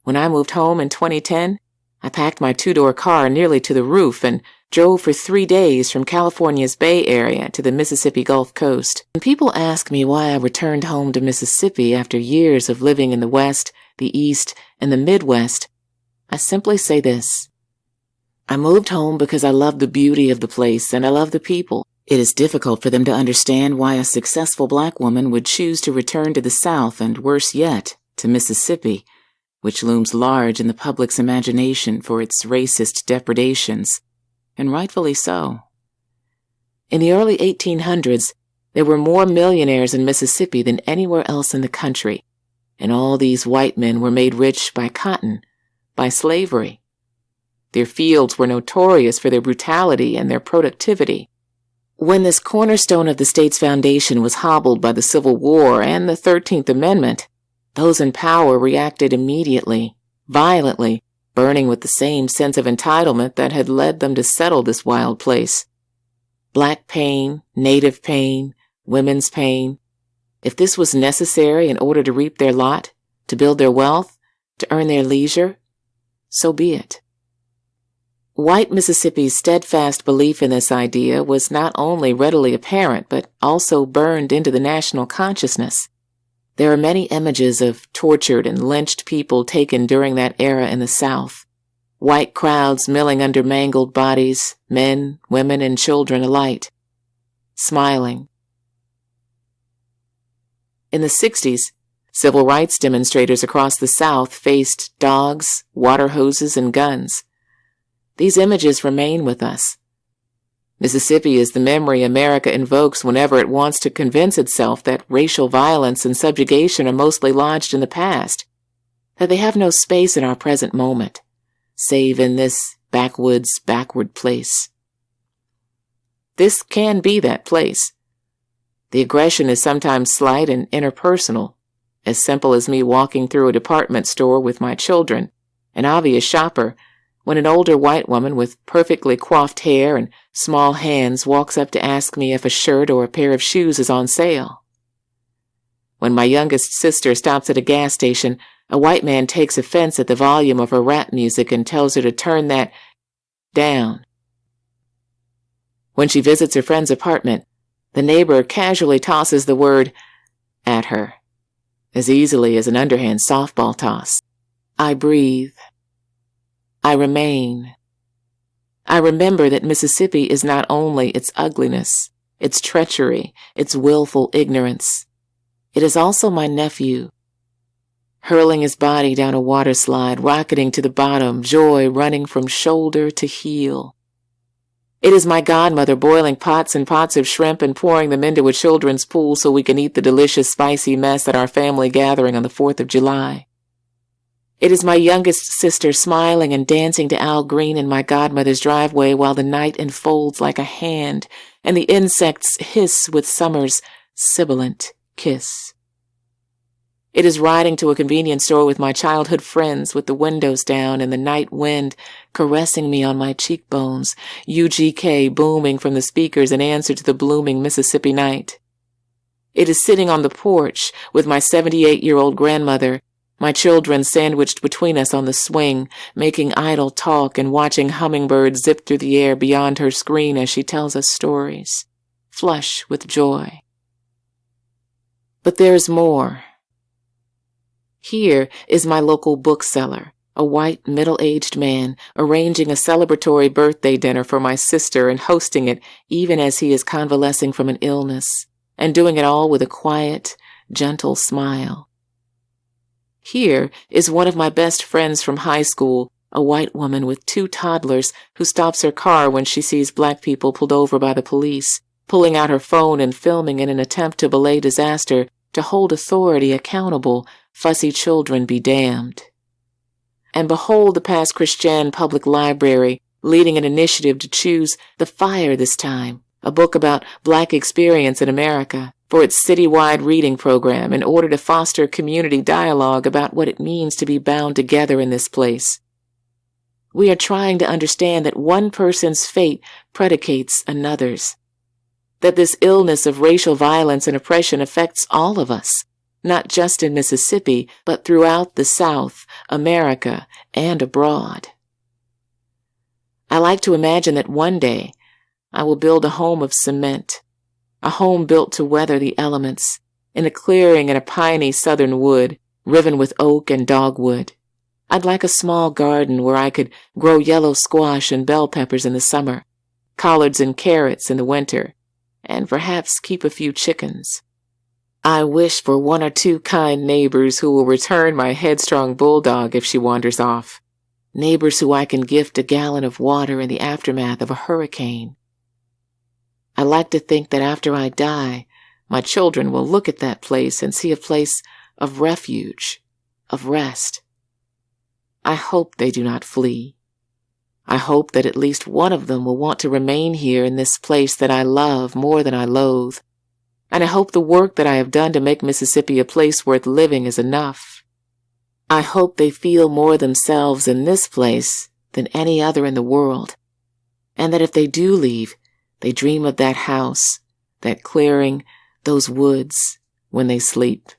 When I moved home in 2010, I packed my two-door car nearly to the roof and drove for 3 days from California's Bay Area to the Mississippi Gulf Coast. When people ask me why I returned home to Mississippi after years of living in the West, the East, and the Midwest, I simply say this. I moved home because I love the beauty of the place and I love the people. It is difficult for them to understand why a successful black woman would choose to return to the South and, worse yet, to Mississippi, which looms large in the public's imagination for its racist depredations, and rightfully so. In the early 1800s, there were more millionaires in Mississippi than anywhere else in the country, and all these white men were made rich by cotton, by slavery. Their fields were notorious for their brutality and their productivity. When this cornerstone of the state's foundation was hobbled by the Civil War and the 13th Amendment, those in power reacted immediately, violently, burning with the same sense of entitlement that had led them to settle this wild place. Black pain, Native pain, women's pain. If this was necessary in order to reap their lot, to build their wealth, to earn their leisure, so be it. White Mississippi's steadfast belief in this idea was not only readily apparent, but also burned into the national consciousness. There are many images of tortured and lynched people taken during that era in the South. White crowds milling under mangled bodies, men, women, and children alike, smiling. In the 60s, civil rights demonstrators across the South faced dogs, water hoses, and guns. These images remain with us. Mississippi is the memory America invokes whenever it wants to convince itself that racial violence and subjugation are mostly lodged in the past, that they have no space in our present moment, save in this backward place. This can be that place. The aggression is sometimes slight and interpersonal, as simple as me walking through a department store with my children, an obvious shopper, when an older white woman with perfectly coiffed hair and small hands walks up to ask me if a shirt or a pair of shoes is on sale. When my youngest sister stops at a gas station, a white man takes offense at the volume of her rap music and tells her to turn that down. When she visits her friend's apartment, the neighbor casually tosses the word at her, as easily as an underhand softball toss. I breathe. I remain. I remember that Mississippi is not only its ugliness, its treachery, its willful ignorance. It is also my nephew. Hurling his body down a water slide, rocketing to the bottom, joy running from shoulder to heel. It is my godmother boiling pots and pots of shrimp and pouring them into a children's pool so we can eat the delicious spicy mess at our family gathering on the 4th of July. It is my youngest sister smiling and dancing to Al Green in my godmother's driveway while the night enfolds like a hand and the insects hiss with summer's sibilant kiss. It is riding to a convenience store with my childhood friends with the windows down and the night wind caressing me on my cheekbones, UGK booming from the speakers in answer to the blooming Mississippi night. It is sitting on the porch with my 78-year-old grandmother, my children sandwiched between us on the swing, making idle talk and watching hummingbirds zip through the air beyond her screen as she tells us stories, flush with joy. But there's more. Here is my local bookseller, a white middle-aged man, arranging a celebratory birthday dinner for my sister and hosting it even as he is convalescing from an illness, and doing it all with a quiet, gentle smile. Here is one of my best friends from high school, a white woman with 2 toddlers who stops her car when she sees black people pulled over by the police, pulling out her phone and filming in an attempt to belay disaster, to hold authority accountable, fussy children be damned. And behold the Pass Christian Public Library leading an initiative to choose The Fire this time, a book about black experience in America, for its citywide reading program in order to foster community dialogue about what it means to be bound together in this place. We are trying to understand that one person's fate predicates another's, that this illness of racial violence and oppression affects all of us, not just in Mississippi, but throughout the South, America, and abroad. I like to imagine that one day I will build a home of cement, a home built to weather the elements, in a clearing in a piney southern wood, riven with oak and dogwood. I'd like a small garden where I could grow yellow squash and bell peppers in the summer, collards and carrots in the winter, and perhaps keep a few chickens. I wish for 1 or 2 kind neighbors who will return my headstrong bulldog if she wanders off, neighbors who I can gift a gallon of water in the aftermath of a hurricane. I like to think that after I die, my children will look at that place and see a place of refuge, of rest. I hope they do not flee. I hope that at least one of them will want to remain here in this place that I love more than I loathe. And I hope the work that I have done to make Mississippi a place worth living is enough. I hope they feel more themselves in this place than any other in the world, and that if they do leave, they dream of that house, that clearing, those woods, when they sleep.